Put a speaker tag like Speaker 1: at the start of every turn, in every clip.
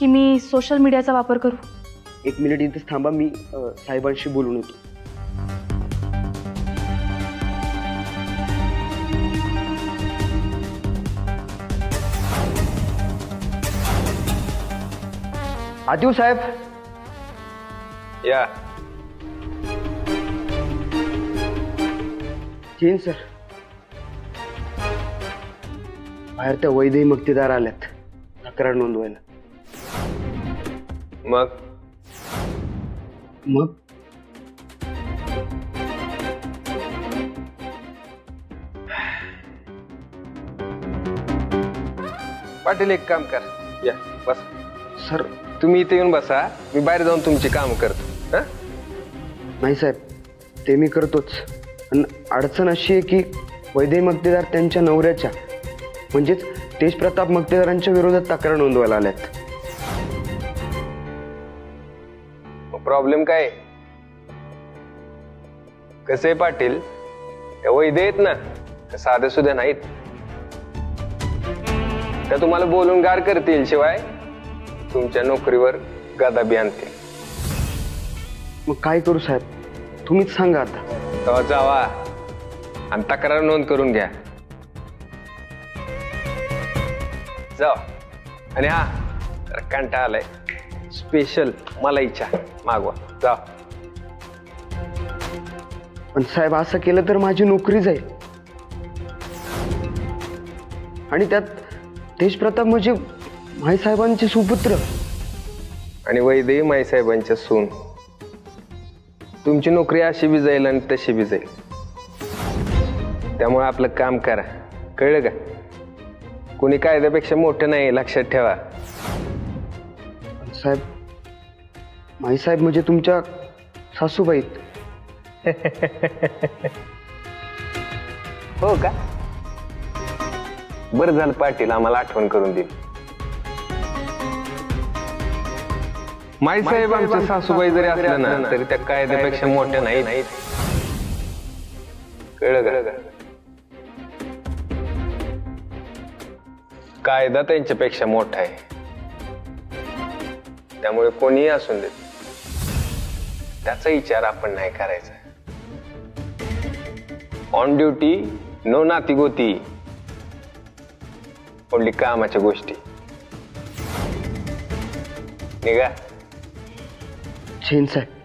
Speaker 1: की मी सोशल मीडियाचा वापर करू?
Speaker 2: 1 मिनिट इथेच थांबा, मी साहेबांशी बोलून येतो. आदिव साहेब
Speaker 3: या.
Speaker 2: जैन सर, बाहेर त्या वैदेही मक्तेदार आल्यात तक्रार नोंदवायला.
Speaker 3: मग
Speaker 2: मग
Speaker 3: पाटील एक काम कर, या बस.
Speaker 2: सर
Speaker 3: तुम्ही इथे येऊन बसा, मी बाहेर जाऊन तुमची काम करतो. हा
Speaker 2: नाही साहेब, ते मी करतोच, पण अडचण अशी आहे की वैदेही मक्तेदार त्यांच्या नवऱ्याच्या म्हणजेच तेजप्रताप मक्तेदारांच्या विरोधात तक्रार नोंदवायला आल्यात.
Speaker 3: प्रॉब्लेम काय? कसे आहे पाटील, त्या वैद्य आहेत ना, त्या साध्या सुद्धा नाहीत. त्या तुम्हाला बोलून गार करतील, शिवाय तुमच्या नोकरीवर गदा आणतील.
Speaker 2: मग काय करू साहेब, तुम्हीच सांगा आता.
Speaker 3: तेव्हा जावा आणि तक्रार नोंद करून घ्या. जावा. आणि हा कंटाळा आलाय, स्पेशल मलाई चहा मागवा. जा.
Speaker 2: पण साहेब असं केलं तर माझी नोकरी जाईल, आणि त्यात तेजप्रताप म्हणजे माईसाहेबांचे सुपुत्र
Speaker 3: आणि वैदेही माईसाहेबांच्या सून. तुमची नोकरी अशी बी जाईल आणि तशी बी जाईल. त्यामुळे आपलं काम करा, कळलं का? कोणी कायद्यापेक्षा मोठं नाही, लक्षात ठेवा.
Speaker 2: साहेब, माईसाहेब म्हणजे तुमच्या सासूबाईत.
Speaker 3: हो का? बरं झालं पाटील आम्हाला आठवण करून दिली. माईसाहेब आमच्या सासूबाई जरी असल्या ना तरी त्या कायद्यापेक्षा मोठ्या नाहीत, कळलं का? कायदा त्यांच्यापेक्षा मोठा आहे. त्यामुळे कोणीही असून देत, त्याचा विचार आपण नाही करायचा. ऑन ड्युटी नो नाती गोती, ओनली कामाच्या गोष्टी. निघा.
Speaker 2: जैन साहेब,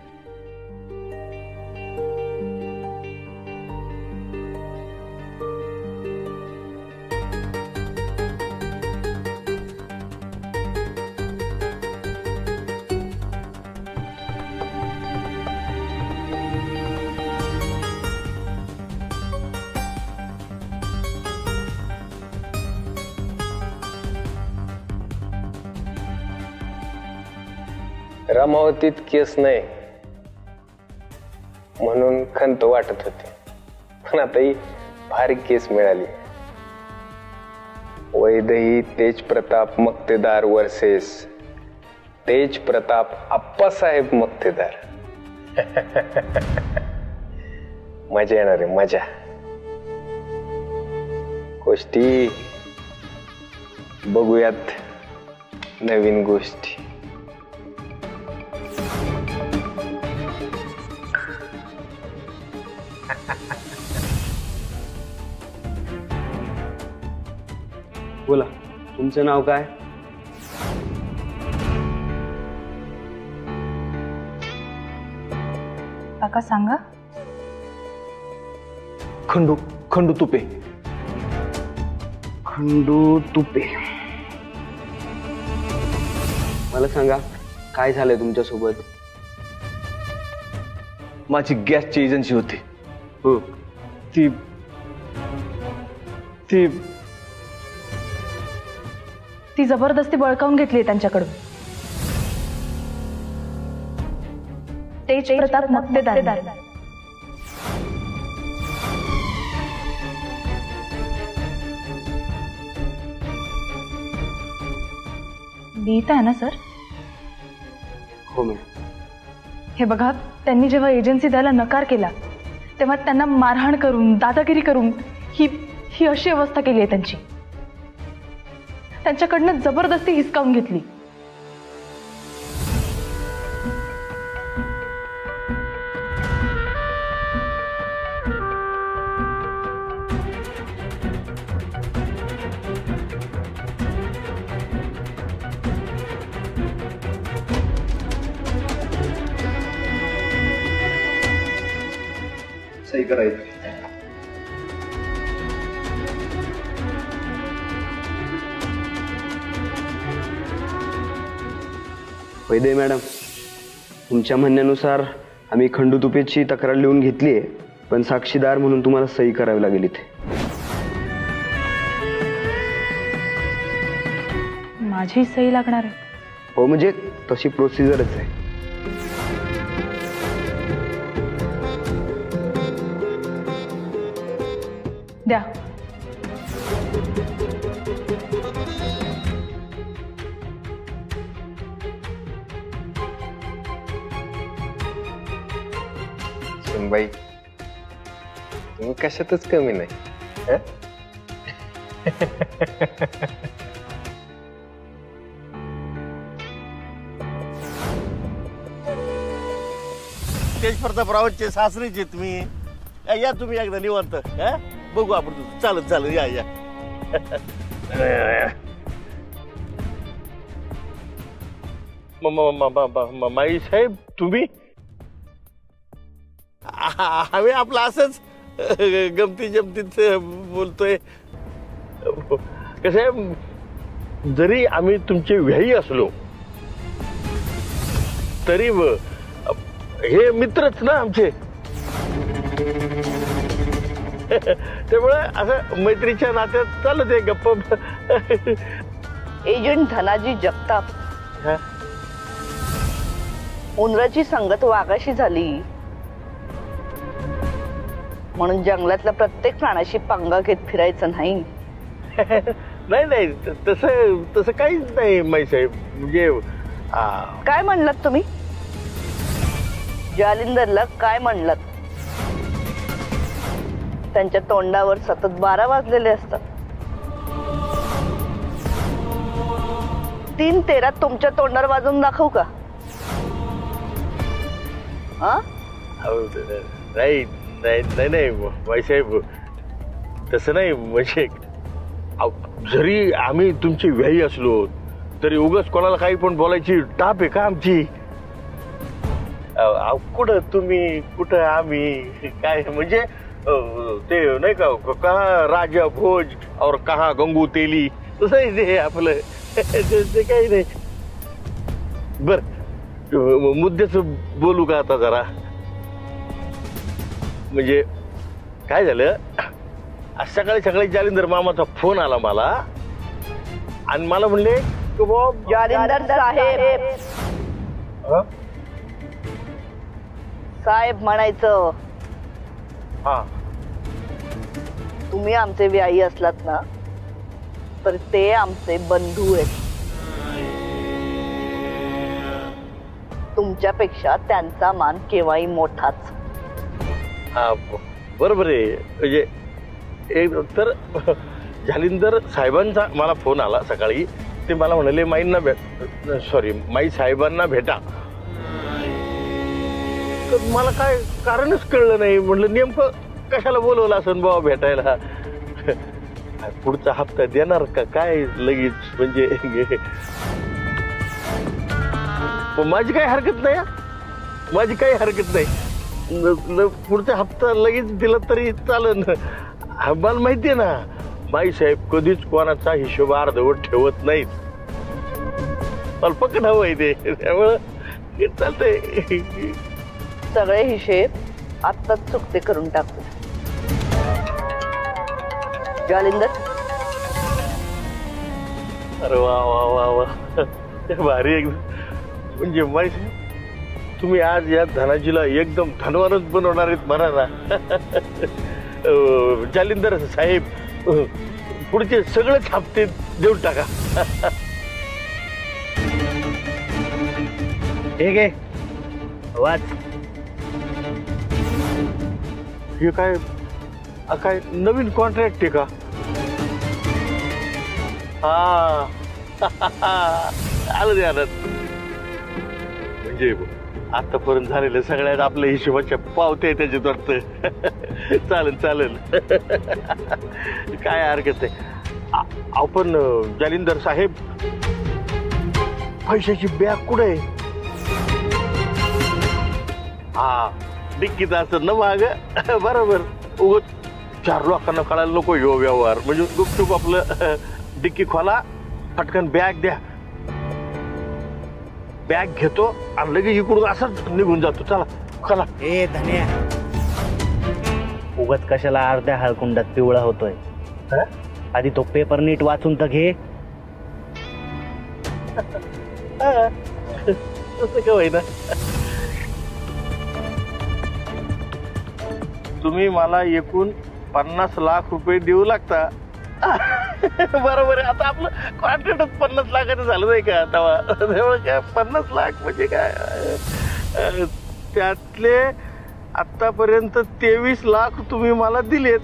Speaker 3: रमावतीत केस नाही म्हणून खंत वाटत होती, पण आता ही भारी केस मिळाली. वैदेही तेजप्रताप मक्तेदार वर्सेस तेजप्रताप आप्पासाहेब मक्तेदार. मजा येणार आहे, मजा. गोष्टी बघूयात, नवीन गोष्टी.
Speaker 2: बोला, तुमचं नाव काय?
Speaker 1: काका सांगा.
Speaker 2: खंडू तुपे. खंडू तुपे. मला सांगा, काय झालंय तुमच्यासोबत?
Speaker 4: माझी गॅसची एजन्सी होती.
Speaker 2: हो.
Speaker 4: ती ती
Speaker 1: ती जबरदस्ती बळकावून घेतली त्यांच्याकडून. तेजप्रताप मक्तेदार. लिहित आहे ना सर?
Speaker 2: हो मॅडम.
Speaker 1: हे बघा, त्यांनी जेव्हा एजन्सी द्यायला नकार केला तेव्हा त्यांना मारहाण करून, दादागिरी करून ही अशी अवस्था केली आहे त्यांची. त्यांच्याकडनं जबरदस्ती हिसकावून घेतली.
Speaker 4: सही करायची.
Speaker 2: वैदे मॅडम, तुमच्या म्हणण्यानुसार आम्ही खंडूतुपेची तक्रार लिहून घेतली आहे, पण साक्षीदार म्हणून तुम्हाला सही करावी लागेल इथे.
Speaker 1: माझी सही लागणार आहे?
Speaker 2: हो, म्हणजे तशी प्रोसिजरच आहे.
Speaker 1: द्या.
Speaker 3: सुनबाई, तुम्ही कशातच कमी नाही. हं?
Speaker 5: तेज प्रतापरावांचे सासरेचे तुम्ही या, तुम्ही एकदा निवांत बघू आपण. चालत चालत या या. माई साहेब, तुम्ही आम्ही आपलं असंच गमती जमतीत बोलतोय. कसं आहे, जरी आम्ही तुमचे व्याही असलो तरी हे मित्रच ना आमचे. त्यामुळे असं मैत्रीच्या नात्यात चालत आहे गप्पा.
Speaker 6: एजंट धनाजी जगताप, उंदराची संगत वाघाशी झाली म्हणून जंगलातल्या प्रत्येक प्राण्याशी पंगा घेत फिरायचं नाही.
Speaker 5: नाही नाही, तसं तसं काहीच नाही माईसाहेब. म्हणजे
Speaker 6: काय म्हणलात तुम्ही? जालिंदरला काय म्हणलात? त्यांच्या तोंडावर सतत 12 वाजलेले असतात. 3-13 तुमच्या तोंडावर वाजवून दाखवू का?
Speaker 5: नाही नाही नाही नाही माईसाहेब, तसं नाही. म्हणजे जरी आम्ही तुमची व्याही असलो तरी उगाच कोणाला काही पण बोलायची टाप आहे का आमची? कुठं तुम्ही कुठं आम्ही, काय म्हणजे ते नाही का, कहा राजा भोज और कहा गंगू तेली, तसं ते आपलं. ते काही नाही. बर, मुद्द्याच बोलू का आता जरा? म्हणजे काय झालं, आज सकाळी सकाळी जालिंदर मामाचा फोन आला मला आणि मला म्हणले की बाबा
Speaker 6: जालिंदर साहेब, साहेब म्हणायचं.
Speaker 5: हा,
Speaker 6: तुम्ही आमचे व्याही असलात ना तर ते आमचे बंधू आहेत. तुमच्यापेक्षा त्यांचा मान केव्हाही मोठाच.
Speaker 5: हा, बरोबर आहे. म्हणजे एक तर जालिंदर साहेबांचा मला फोन आला सकाळी. ते मला म्हणाले माईंना माई साहेबांना भेटा. तर मला काय कारणच कळलं नाही. म्हटलं नेमकं कशाला बोलवलं असं बाबा भेटायला? पुढचा हप्ता देणार का काय लगेच? म्हणजे माझी काही हरकत नाही, माझी काही हरकत नाही. पुढचा हप्ता लगेच दिला तरी चालेल. मला माहितीये ना, माई साहेब कधीच कोणाचा हिशोब अर्धवट ठेवत नाहीत. मला पकड हवंय ते, त्यामुळं चालतंय.
Speaker 6: सगळे हिशेब आत्ताच चुकते करून टाकू. जालिंदर,
Speaker 5: अरे वा वा वा वा, भारी एकदम. म्हणजे माई साहेब, तुम्ही आज या धनाजीला एकदम धनवानच बनवणार आहेत म्हणा ना. जालिंदर साहेब, पुढचे सगळेच हप्ते देऊन टाका.
Speaker 7: ठीक आहे, वाच.
Speaker 5: हे काय काय नवीन कॉन्ट्रॅक्ट आहे का? हा, आलं ध्यानात. म्हणजे आतापर्यंत झालेल्या सगळ्यात आपल्या हिशोबाच्या पावते त्याच्यात वाटतं. चालेल चालेल, काय हरकत आहे. आपण जालिंदर साहेब, पैशाची बॅग कुठे आहे? हा, डिक्कीत असं ना माग बरोबर उगत 4 लोकांना कळायला नको ह्यो व्यवहार म्हणजे गुपचूप आपलं डिक्की खोला पटकन बॅग द्या बॅग घेतो आणि लगेच इकडून असंच निघून जातो चला खोला
Speaker 7: ए धन्या उगत कशाला अर्ध्या हळकुंडात पिवळा होतोय आधी तो पेपर नीट वाचून तर घे
Speaker 5: तसं का होईना तुम्ही मला एकूण 50 लाख रुपये देऊ लागता बरोबर आहे आता आपलं कॉन्ट्रॅक्टच 50 लाखाचं झालं नाही का तेव्हा काय 50 लाख म्हणजे काय त्यातले आतापर्यंत 23 लाख तुम्ही मला दिलेत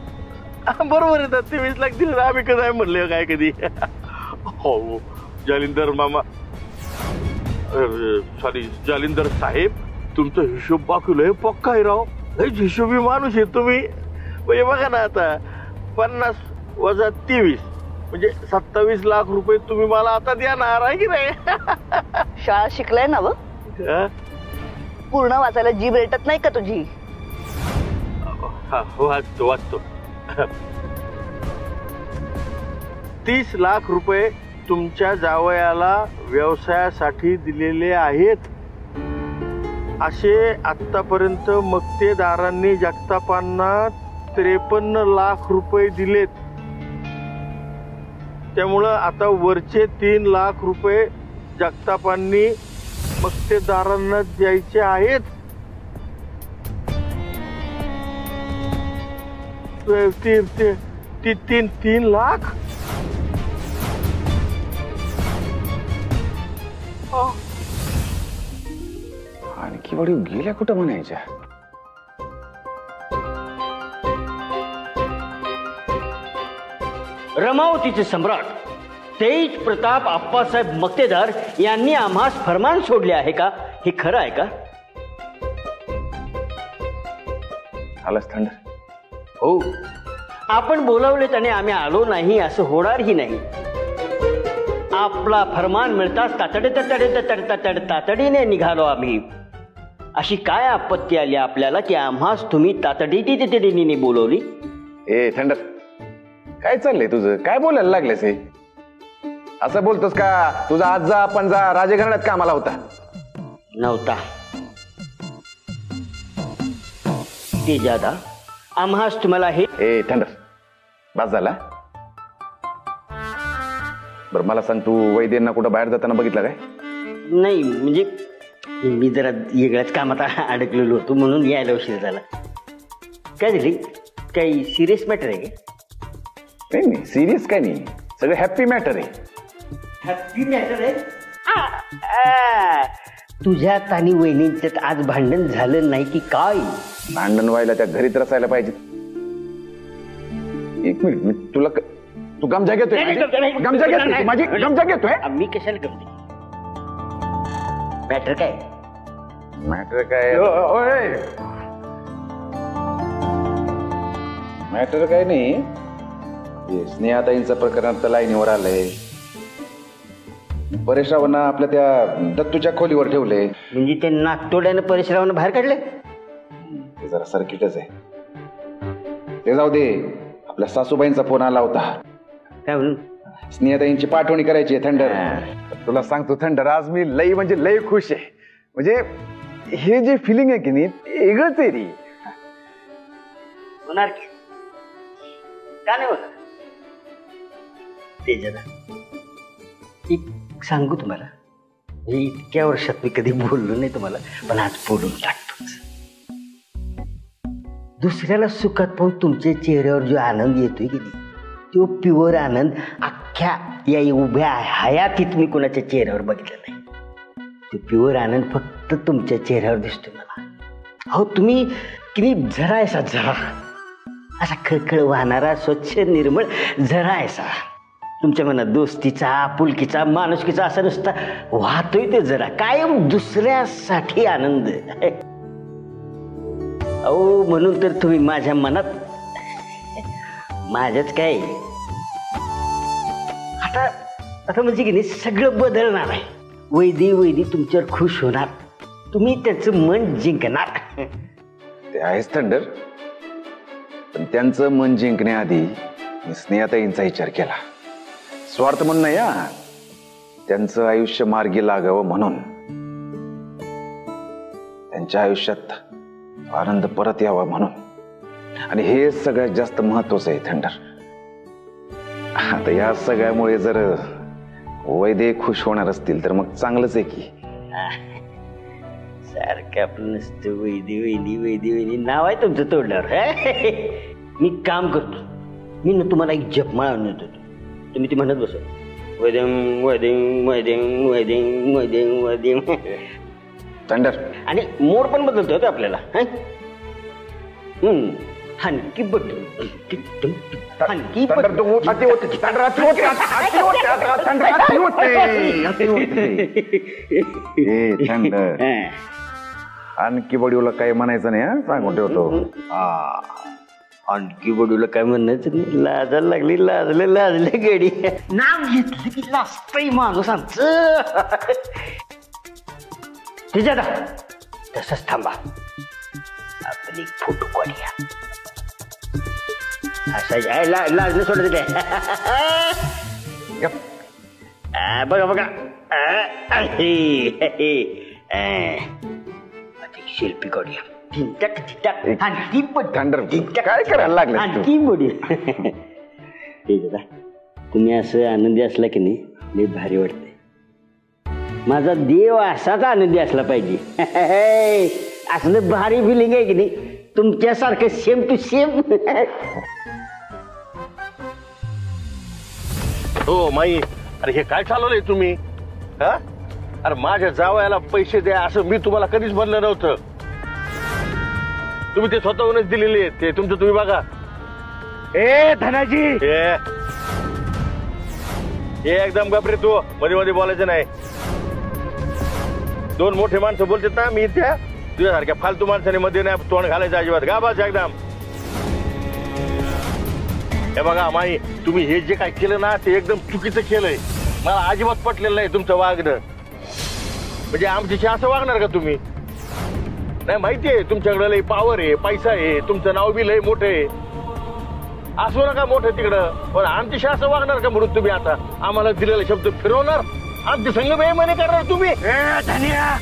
Speaker 5: बरोबर आहे ना 23 लाख दिले आम्ही कधी आहे म्हणले काय कधी हो जालिंदर मामा सॉरी जालिंदर साहेब तुमचा हिशोब बाकी पक्का आहे राव हिशोबी माणूस आहे तुम्ही म्हणजे बघा ना आता 50 वजा 23 म्हणजे 27 लाख रुपये तुम्ही मला आता देणार आहे की नाही
Speaker 6: शाळा शिकलाय ना व पूर्ण वाचायला जीभ रेटत नाही का तुझी
Speaker 5: वाचतो 30 लाख रुपये तुमच्या जावयाला व्यवसायासाठी दिलेले आहेत असे आतापर्यंत मक्तेदारांनी जगतापांना 53 लाख रुपये दिलेत त्यामुळं आता वरचे 3 लाख रुपये जगतापांनी मक्तेदारांना द्यायचे आहेत तीन लाख
Speaker 8: आणखी वडील गेल्या कुठं म्हणायच्या
Speaker 9: रमावतीचे सम्राट तेज प्रताप आप्पासाहेब मक्तेदार यांनी आम्हास फरमान सोडले आहे का हे खरं आहे का
Speaker 8: आलास थंडर हो
Speaker 9: आपण बोलावलेत आणि आम्ही आलो नाही असं होणारही नाही आपला फरमान मिळताच तातडीने निघालो आम्ही अशी काय आपत्ती आली आपल्याला की आम्हास तुम्ही तातडीने बोलवली
Speaker 8: ए थंडर काय चाललंय तुझं काय बोलायला लागलेस हे असं बोलतोस का तुझा आजा पंजा राजघराण्यात कामाला होता
Speaker 9: नव्हता ते जादा आम्हास तुम्हाला हे
Speaker 8: ए थंडर बस झाला बरं मला सांग तू वैद्यांना कुठं बाहेर जाताना बघितलं काय
Speaker 9: नाही म्हणजे मी जरा वेगळ्याच कामात अडकलेलो होतो म्हणून यायला उशीर झाला काय झाली काही सिरियस मॅटर आहे का
Speaker 8: नाही सिरियस काय नाही सगळं हॅप्पी मॅटर आहे
Speaker 9: हॅप्पी मॅटर आहे तुझ्यात आणि वहिनींच्यात आज भांडण झालं नाही की काय
Speaker 8: भांडण व्हायला त्या घरीत रसायला पाहिजे एक मिनिट मी तुला तू गमजा घेतोय गमजा घेतोय माझी गमजा घेतोय
Speaker 9: मी कशाला गमते मॅटर काय
Speaker 8: मॅटर काय मॅटर काय नाही स्नेहाताईंचं प्रकरण तर लाईनीवर आलंय परेशरावांना आपल्या त्या दत्तूच्या खोलीवर ठेवले
Speaker 9: म्हणजे ते नागतोड्यानं परेशरावांना बाहेर काढले
Speaker 8: ते जरा सर्किटच आहे ते जाऊ दे आपल्या सासूबाईंचा फोन आला होता
Speaker 9: काय म्हणून
Speaker 8: स्नेहाताईंची पाठवणी करायची आहे थंडर तुला सांगतो थंडर आज मी लई म्हणजे लई खुश आहे म्हणजे हे जे फिलिंग आहे की नाही वेगळंच आहे रे
Speaker 9: होणार की का नाही होणार ते जरा एक सांगू तुम्हाला हे इतक्या वर्षात मी कधी बोललो नाही तुम्हाला पण आज बोलून टाकतोच दुसऱ्याला सुखात पाहून तुमच्या चेहऱ्यावर जो आनंद येतोय की नाही तो प्युअर आनंद अख्ख्या या उभ्या हयातीत मी कोणाच्या चेहऱ्यावर बघितलं नाही तो प्युअर आनंद फक्त तुमच्या चेहऱ्यावर दिसतोय मला अहो तुम्ही किती झरायसा झरा असा खळखळ वाहणारा स्वच्छ निर्मळ झरायसा तुमच्या मनात दोस्तीचा आपुलकीचा माणुसकीचा असा नुसता वाहतोय ते जरा कायम दुसऱ्यासाठी आनंद अहो म्हणून तर तुम्ही माझ्या मनात माझ्याच काय आता आता म्हणजे की नाही सगळं बदलणार आहे वैदी तुमच्यावर खुश होणार तुम्ही त्याचं मन जिंकणार
Speaker 8: ते आहेच थंडर, पण त्यांचं मन जिंकण्याआधी मी स्नेहाताईंचा विचार केला. स्वार्थ म्हणून नाही हा, त्यांचं आयुष्य मार्गी लागावं म्हणून, त्यांच्या आयुष्यात आनंद परत यावा म्हणून. आणि हे सगळ्यात जास्त महत्वाचं आहे थंडर. आता या सगळ्यामुळे जर वैदे खुश होणार असतील तर मग चांगलंच आहे की.
Speaker 9: सारखं आपलं नसतं वैदी वैदी वैदी वैदी नाव आहे तुमचं तोंडावर. मी काम करतो, मी ना तुम्हाला एक जपमाळ आणून देतो, तुम्ही ती म्हणत बस वैदिंग वैदिंग वैदिंग वैदिंग वैदिंग वैदिंग.
Speaker 8: थंडर
Speaker 9: आणि मोड पण बदलतो ते आपल्याला. हनकी बटन हनकी
Speaker 8: आणखी बडीला काही म्हणायचं नाही हा, सांगून ठेवतो.
Speaker 9: आणखी बडूला काय म्हणायचं नाही, लाजायला लागली, लाजले गडी. नाव घेतलं की लाजतंय माणूस आमचं. दादा तसंच थांबा, आपण एक फोटो काढूया. असं लाजलं सोडत बघा बघा. शिल्पी काढूया.
Speaker 8: काय करायला लागलं
Speaker 9: आणखी बडी. तुम्ही असं आनंदी असला की नाही, लय भारी वाटते. माझा देव असाच आनंदी असला पाहिजे. असलं भारी फिलिंग आहे की नाही, तुमच्यासारखं सेम टू सेम.
Speaker 5: हो माई, अरे हे काय चालवलंय तुम्ही? हा, अरे माझ्या जावयाला पैसे द्या असं मी तुम्हाला कधीच म्हणलं नव्हतं. तुम्ही ते स्वतःहूनच दिलेले, ते तुमचं तुम्ही बघा.
Speaker 7: ए धनाजी,
Speaker 5: हे एकदम गपरे, तू मध्ये मध्ये बोलायचं नाही. दोन मोठे माणसं बोलतात ना, मी त्या तुझ्यासारख्या फालतू माणसाने मध्ये नाही तोंड घालायचं अजिबात. गा बस एकदम. हे बघा माई, तुम्ही हे जे काय केलं ना ते एकदम चुकीचं केलंय. मला अजिबात पटलेलं नाही तुमचं वागणं. म्हणजे आमच्याशी असं वागणार का तुम्ही? नाही, माहितीये तुमच्याकडे लय पावर आहे, पैसा आहे, तुमचं नाव बी लय मोठं आहे. असू नका मोठं तिकडं, पण आमच्याशी असं वागणार का म्हणून तुम्ही आता आम्हाला दिलेला शब्द फिरवणार, आमचे संघ बेईमानी करणार तुम्ही?
Speaker 7: धन्या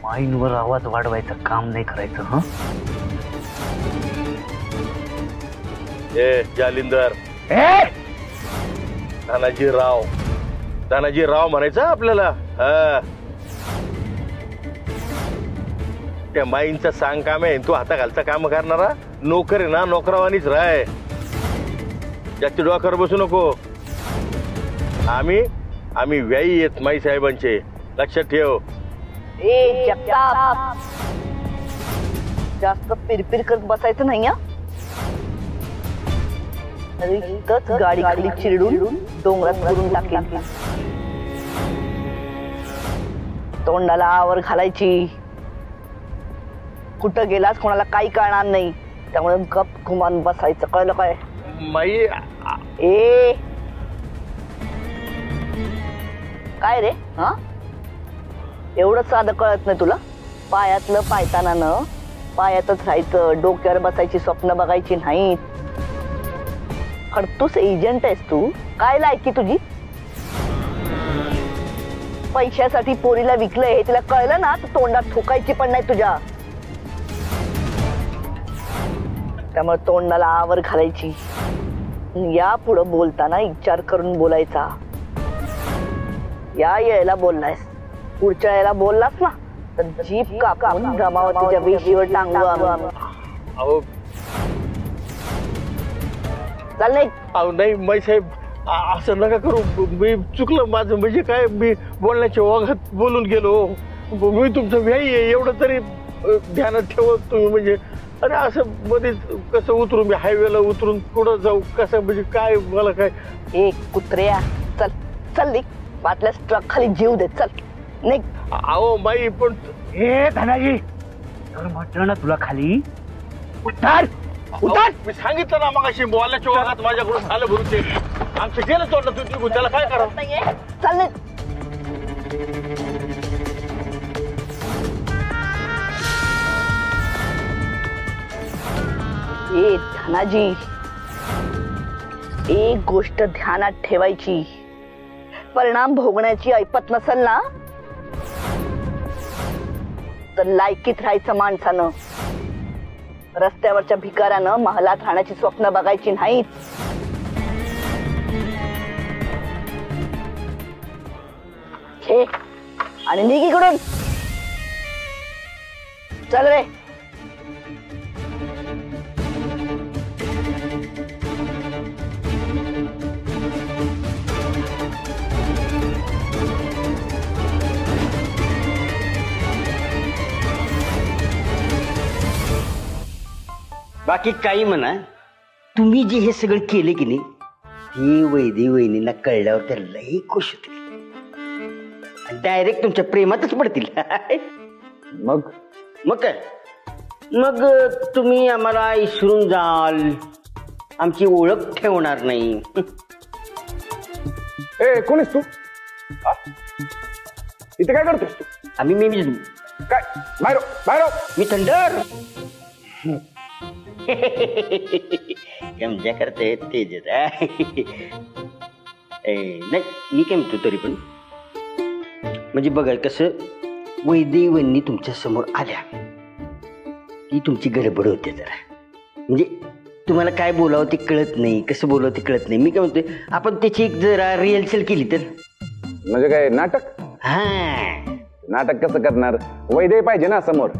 Speaker 7: माईंवर आवाज वाढवायचं काम नाही करायचं. हा
Speaker 5: जालिंदर, तानाजी राव म्हणायचं आपल्याला. त्या माईंचं सांग काम आहे, तू हाताखालचं काम करणारा नोकर आहे ना, नोकरावानीच राय. जास्त डोक्यावर बसू नको. आम्ही व्यायी येत माई साहेबांचे, लक्षात ठेव.
Speaker 6: जास्त पिरपिर करत बसायचं नाही. गाडी खाली चिरडून डोंगरात करून टाकेल. तोंडाला आवर घालायची. कुठं गेलास कोणाला काही कळणार नाही, त्यामुळे गप घुमान बसायचं. कळलं काय?
Speaker 5: माई
Speaker 6: काय रे? हा, एवढं साधं कळत नाही तुला? पायातलं पायतानानं पायातच राहायचं, डोक्यावर बसायची स्वप्न बघायची नाहीत. खडतूस एजंट आहेस तू. काय लायकी तुझी? पैशासाठी पोरीला विकलंय हे तिला कळलं ना, तर तोंडात थुकायची पण नाही तुझ्या. त्यामुळे तोंडाला आवर घालायची. या पुढं बोलताना विचार करून बोलायचा. या यायला बोललायस, पुढच्या यायला बोललास ना तर जीभ कापून ब्रह्मावतीच्या वेशीवर टांगू आम्ही.
Speaker 5: अहो
Speaker 6: चाल नाही.
Speaker 5: अहो नाही माई साहेब, असं नका करू. मी चुकलं माझं. म्हणजे काय, मी बोलण्याच्या ओघात बोलून गेलो. मी तुमचं व्यायी आहे एवढं तरी ध्यानात ठेवत तुम्ही. म्हणजे अरे असं मध्ये कसं उतरू, मी हायवेला उतरून पुढं जाऊ कसं, म्हणजे काय मला काय.
Speaker 6: एक कुत्र्या, चल चल निघ. बाटल्या ट्रक खाली जीव दे, चल निघ.
Speaker 5: अहो माई पण
Speaker 7: हे धनाजी, तर म्हटलं ना तुला खाली उतार उतार.
Speaker 5: मी सांगितलं ना मग अशी बोलण्याच्या ओघात माझ्याकडून झालं भरून ते आमचं गेलं तोंड. तू त्याला काय करा.
Speaker 6: चल निघ. ए धनाजी, एक गोष्ट ध्यानात ठेवायची, परिणाम भोगण्याची ऐपत नसेल ना तर लायकीत राहायचं माणसानं. रस्त्यावरच्या भिकाऱ्यानं महालात राहण्याची स्वप्न बघायची नाहीत. हे आणि निघ इकडून. चल रे.
Speaker 9: बाकी काही म्हणा, तुम्ही जे हे सगळं केले की नाही ते वैदी वहिनींना कळल्यावर त्या लई खुश होतील, डायरेक्ट तुमच्या प्रेमातच पडतील.
Speaker 8: मग
Speaker 9: काय मग तुम्ही आम्हाला विसरून जाल, आमची ओळख ठेवणार नाही.
Speaker 8: ए कोणीस तू? इथे काय करतोस तू?
Speaker 9: आम्ही मी
Speaker 8: काय बाहेर बाहेर
Speaker 9: मी थंडर गमजा करते तेज नाही. मी काय म्हणतो तरी पण म्हणजे बघा कसं वैदेवनी तुमच्या समोर आल्या की तुमची गडबड होते जरा, म्हणजे तुम्हाला काय बोलावं ते कळत नाही, कसं बोलावं ते कळत नाही. मी काय म्हणतोय आपण त्याची एक जरा रिहर्सल केली तर.
Speaker 8: म्हणजे काय नाटक?
Speaker 9: हा
Speaker 8: नाटक कसं करणार? वैदे पाहिजे ना समोर.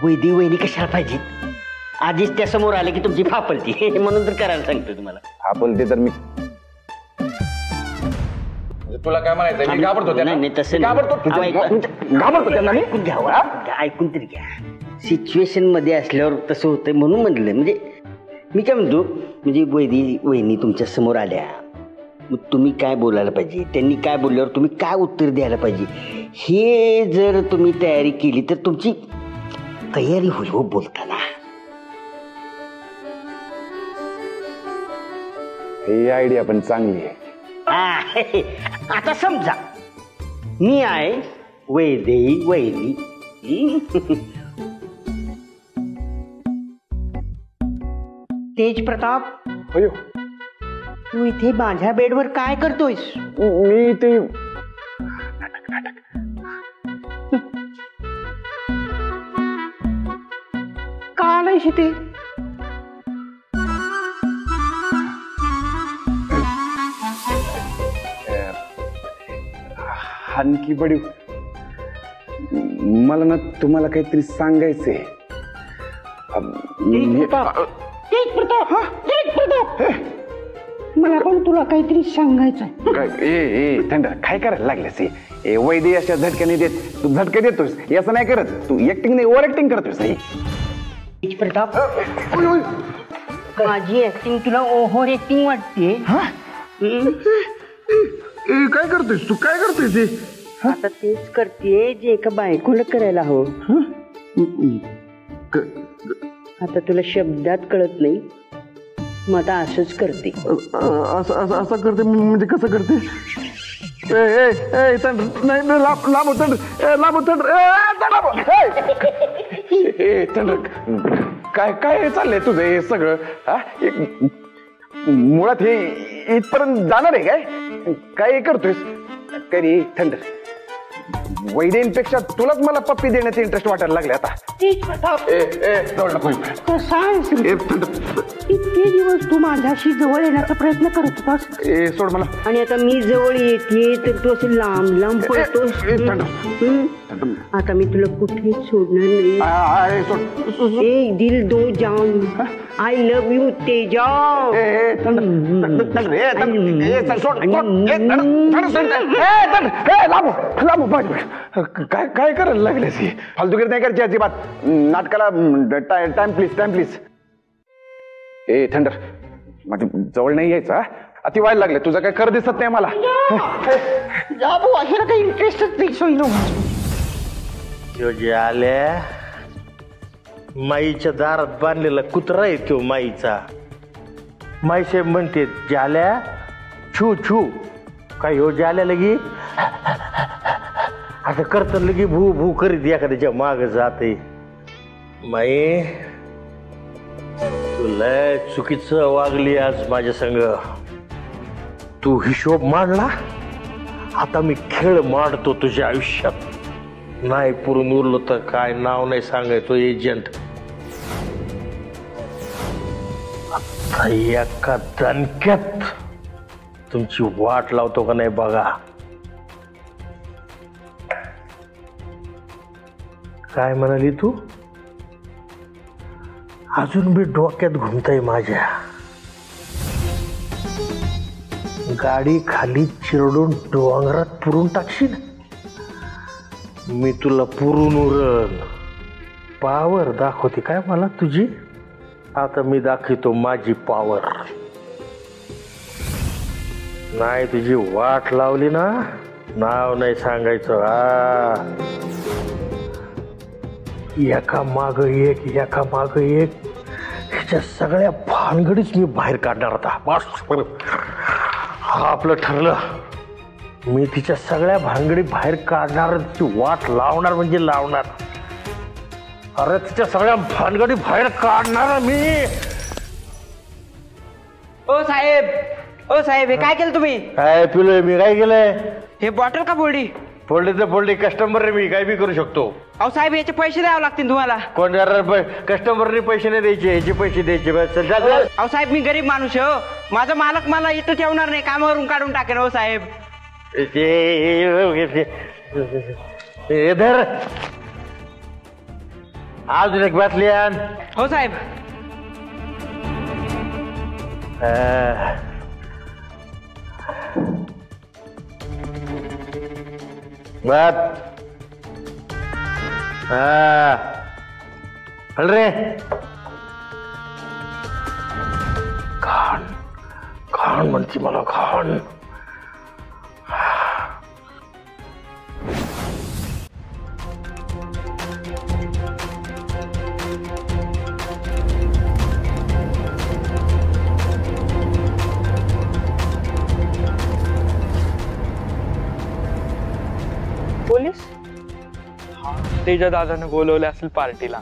Speaker 9: वैदी वहिनी कशाला पाहिजे? आधीच त्या समोर आले की तुमची फापलती, म्हणून तर करायला सांगतो तुम्हाला.
Speaker 8: फापलती तर मी तुला काय म्हणायचं? मी घाबरतो त्यांना.
Speaker 9: नाही तसं
Speaker 8: घाबरतो त्यांना मी.
Speaker 9: ऐकून घ्या, ऐकून तरी घ्या. सिच्युएशन मध्ये असल्यावर तसं होतंय म्हणून म्हणलं. म्हणजे मी काय म्हणतो, म्हणजे वैदी वहिनी तुमच्या समोर आल्या, मग तुम्ही काय बोलायला पाहिजे, त्यांनी काय बोलल्यावर तुम्ही काय उत्तर द्यायला पाहिजे, हे जर तुम्ही तयारी केली तर तुमची तयारी होईल हो बोलताना.
Speaker 8: ही आयडिया पण चांगली आहे.
Speaker 9: आता समजा मी आहे वैदेही वहिनी. तेज प्रताप,
Speaker 8: अयो
Speaker 9: तू इथे माझ्या बेडवर काय करतोयस?
Speaker 8: मी ते
Speaker 9: का आलायस इथे?
Speaker 8: आणखी बडी मला ना तुम्हाला काहीतरी सांगायचंय.
Speaker 9: मला पण तुला काहीतरी सांगायचं.
Speaker 8: थंड काय करायला लागलेस? वैद्य अशा झटक्याने देत तू झटके देतोस, असं नाही करत तू. ऍक्टिंग नाही ओव्हर ऍक्टिंग करतोस.
Speaker 9: प्रताप, माझी ऍक्टिंग तुला ओव्हर ऍक्टिंग वाटते?
Speaker 5: काय करतोयस तू? काय करतोयस?
Speaker 9: आता तेच करते जे एका बायकोला करायला हवं. आता तुला शब्दात कळत नाही, मग आता असंच करते.
Speaker 5: असं करते म्हणजे कसं करते? नाही लांब
Speaker 8: काय काय चाललंय तुझं हे सगळं? मुळात हे इथपर्यंत जाणार आहे काय? काय करतोयस? करी थंड वैद्यांपेक्षा तुलाच मला पप्पी देण्याचा इंटरेस्ट वाटायला लागले आता.
Speaker 9: इतके दिवस तू माझ्याशी जवळ येण्याचा प्रयत्न करत होतास,
Speaker 8: सोड मला.
Speaker 9: आणि आता मी जवळ येते तर तू असं लांब लांब पळतोस. आता मी तुला कुठेच सोडणार नाही. एक दिल दो जान, आय लव्ह यू तेजा.
Speaker 8: काय काय करायला लागले? फालतूगिरी नाही करायची अजिबात. नाटकाला टाइम प्लीज. ए थंडर, माझ्या जवळ नाही यायचं. अति व्हायला लागले. तुझं काय खरं दिसत नाही मला.
Speaker 9: काही इंटरेस्टच नाही. सोयीनो
Speaker 5: आल्या माईच्या दारात बांधलेला कुत्रा आहे तो माईचा. माईसाहेब म्हणते जाल्या छू छू. काय हो जाल्या लगी असं करतं लगी भू भू करीत एखाद्याच्या माग जाते. माई तुला चुकीचं वागली आज माझ्या संग. तू हिशोब मांडला, आता मी खेळ मांडतो तुझ्या आयुष्यात. नाही पुरून उरलो तर काय नाव नाही सांगायचो एजंट. आता एका दणक्यात तुमची वाट लावतो का नाही बघा. काय म्हणाली तू? अजून बी डोक्यात घुमताय माझ्या. गाडी खाली चिरडून डोंगरात पुरून टाकशील. मी तुला पुरून उरण. पावर दाखवते काय मला तुझी? आता मी दाखवतो माझी पावर. नाही तुझी वाट लावली ना, नाव नाही सांगायचं. एका माग एक एका माग एक ह्याच्या सगळ्या भानगडीच मी बाहेर काढणार होता. बस हा आपलं ठरलं. मी तिच्या सगळ्या भानगडी बाहेर काढणार, तिची वाट लावणार म्हणजे लावणार. अरे तिच्या सगळ्या भानगडी बाहेर काढणार मी.
Speaker 10: ओ साहेब हे काय केलं तुम्ही?
Speaker 5: काय पिलोय मी? काय केलंय?
Speaker 10: हे बॉटल का फोडली?
Speaker 5: फोडली तर फोडली. कस्टमर रे मी, काय बी करू शकतो.
Speaker 10: अहो साहेब याचे पैसे द्यावे लागतील तुम्हाला.
Speaker 5: कोण कस्टमरने पैसे नाही द्यायचे, ह्याचे पैसे द्यायचे.
Speaker 10: अहो साहेब मी गरीब माणूस आहे हो. माझा मालक मला इथं ठेवणार नाही, कामावरून काढून टाकेन हो साहेब.
Speaker 5: धर अजून एक बाटली आण.
Speaker 10: हो साहेब.
Speaker 5: बात हल रे. घाण घाण म्हणते मला, घाण.
Speaker 10: पोलीस? तेजा दादाने बोलवले असेल पार्टीला.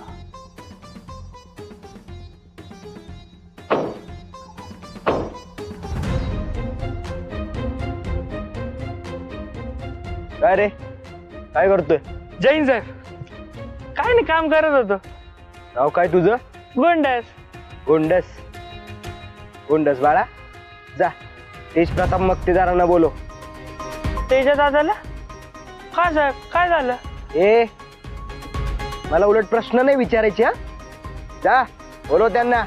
Speaker 2: काय रे, काय करतोय?
Speaker 10: जैन साहेब काय नाही, काम करत होतो.
Speaker 2: नाव काय तुझं?
Speaker 10: गोंडस.
Speaker 2: गोंडस? गोंडस बाळा, जा तेज प्रताप मक्तेदारांना बोलो.
Speaker 10: तेजा दादाला? का साहेब काय झालं?
Speaker 2: ए मला उलट प्रश्न नाही विचारायचे. हा जा बोलो त्यांना.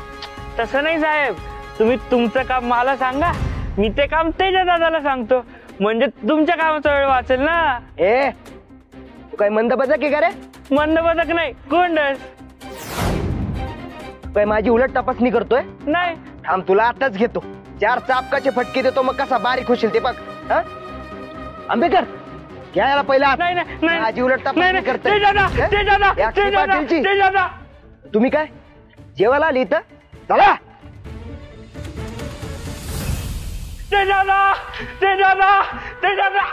Speaker 10: तसं नाही साहेब, तुम्ही तुमचं काम मला सांगा, मी ते काम तेजा दादाला सांगतो, म्हणजे तुमच्या कामाचा वेळ वाचेल ना.
Speaker 2: ए तू काय मंद बदक आहे का रे?
Speaker 10: मंद बदक नाही, गोंडस.
Speaker 2: काय माझी उलट तपासणी करतोय?
Speaker 10: नाही.
Speaker 2: थांब तुला आताच घेतो. 4 चापकाचे फटके देतो, मग कसा बारीक होशील ते बघ. हा आंबेकर घ्या याला पहिला. माझी उलट तपासणी करतोय. तुम्ही काय जेवायला आली इथं? चला.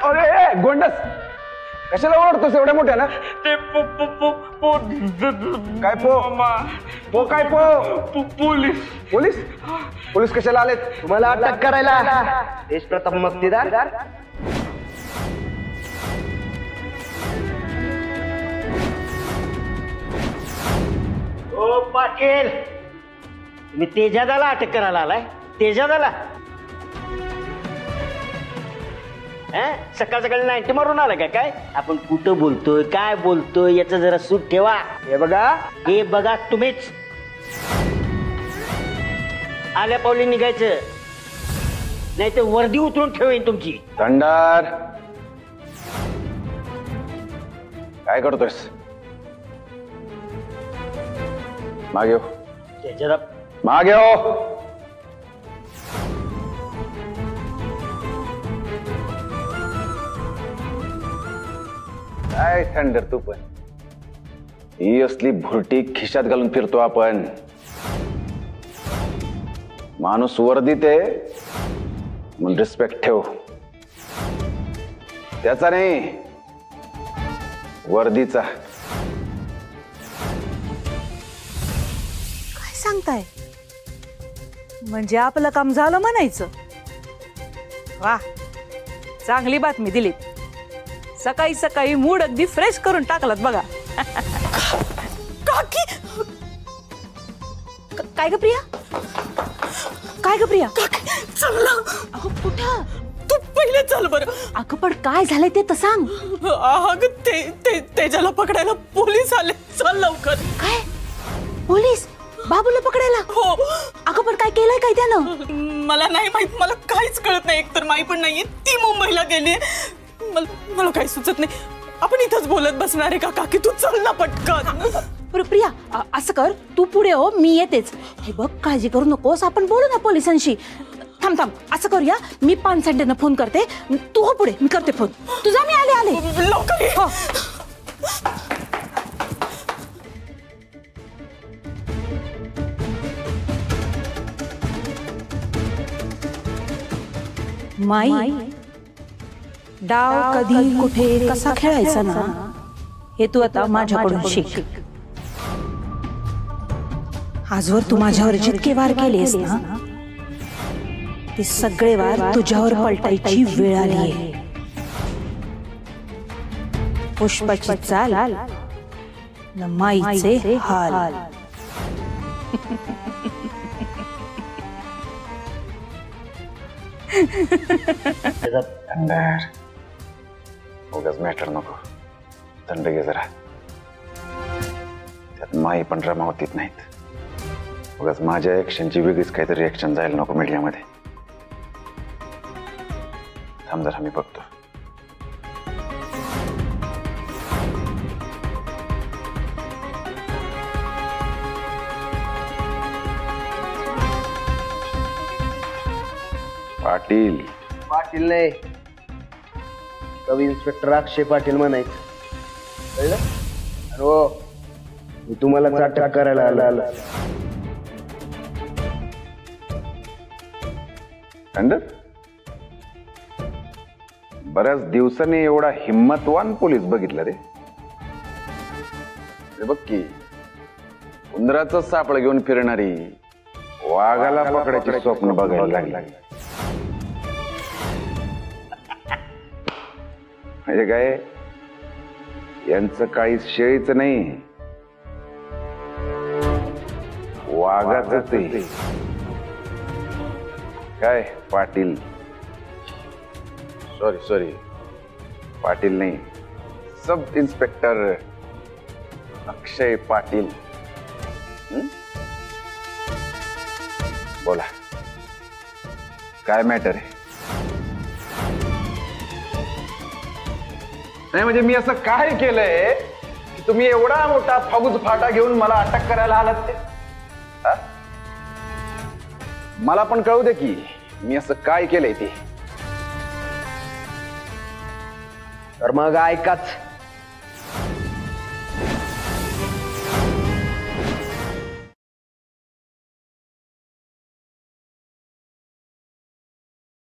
Speaker 8: अरे गोंडस, कशाला ओरडतोस एवढ्या मोठ्या ना?
Speaker 10: ते
Speaker 8: काय पो काय पोलीस? पोलीस पोलीस कशाला आलेत?
Speaker 2: तुम्हाला अटक करायला. देश प्रताप मक्तेदार.
Speaker 9: ओ पाटील, तुम्ही तेजादाला अटक करायला आलाय? तेजादाला सकाळ सकाळी 90 मारून आला काय? आपण कुठं बोलतोय, काय बोलतोय याचा जरा सूट ठेवा.
Speaker 2: हे बघा
Speaker 9: तुम्हीच. आल्या पावली निघायचं, नाही तर वर्दी उतरून ठेवेन तुमची.
Speaker 8: थंडार काय करतोयस? मागे हो. मागे हो. काय थंडर तू पण, ही असली भुरटी खिशात घालून फिरतो आपण. माणूस वर्दीत आहे म्हणून रिस्पेक्ट ठेव, त्याचा नाही वर्दीचा.
Speaker 11: काय सांगताय? म्हणजे आपलं काम झालं म्हणायचं. वा, चांगली बातमी दिली. सकाळी सकाळी मूड अगदी फ्रेश करून टाकलात बघा. काकी, काय ग प्रिया? काय ग प्रिया? चल ना. अगं कुठं? तू पहिले चल बरं. अगं पण काय झालंय ते तर सांग. अगं ते तेजाला पकडायला पोलीस आले. चल लवकर. काय? पोलीस बाबूला पकडायला? हो. अगं पण काय केलंय काय त्यानं? मला नाही माहित. मला काहीच कळत नाही. एकतर माई पण नाहीये. ती मुंबईला गेली. मला काही सुचत नाही. आपण इथंच बोलत बसणार आहे का काकी? तू चल ना पटकन. प्रिया असं कर, तू पुढे हो, मी येतेच. हे बघ, काळजी करू नकोस. आपण बोलू ना पोलिसांशी. थांब असं करूया, मी पानसंडेनं फोन करते. तू हो पुढे, मी करते फोन. तुझा मी आले लवकर ये. हो. माई, डाव कधी कुठे कसा खेळायचा ना, हे तू आता माझ्याकडून शिक. आजवर तू माझ्यावर जितके वार केलेस ना, ते सगळे वार तुझ्यावर पलटायची वेळ आली आहे. पुष्पाची चाल न माईचे हाल.
Speaker 8: थंडार, उगाच मॅटर नको. थंड घे जरा. त्यात माई पण रमावतीत नाहीत. उगाच माझ्या ऍक्शनची वेगळीच काहीतरी ऍक्शन जायला नको मीडियामध्ये. थांब जरा, मी बघतो. पाटील.
Speaker 2: पाटील नाही, सब इन्स्पेक्टर अक्षय पाटील म्हणायचं. कळलं? हो, मी तुम्हाला अटक करायला आलो.
Speaker 8: थंड, बऱ्याच दिवसांनी एवढा हिम्मतवान पोलीस बघितला रे. बघ की, उंदराचं सापळ घेऊन फिरणारी वाघाला पकडायची स्वप्न बघायला लागली. म्हणजे काय, यांचं काही शेळीच नाही, वाघाच ते. काय पाटील, सॉरी पाटील नाही, सब इन्स्पेक्टर अक्षय पाटील. बोला, काय मॅटर आहे? नाही म्हणजे मी असं काय केलंय की तुम्ही एवढा मोठा फौज फाटा घेऊन मला अटक करायला आलात ते? मला पण कळू दे की मी असं काय केलंय ते.
Speaker 2: तर मग ऐकाच,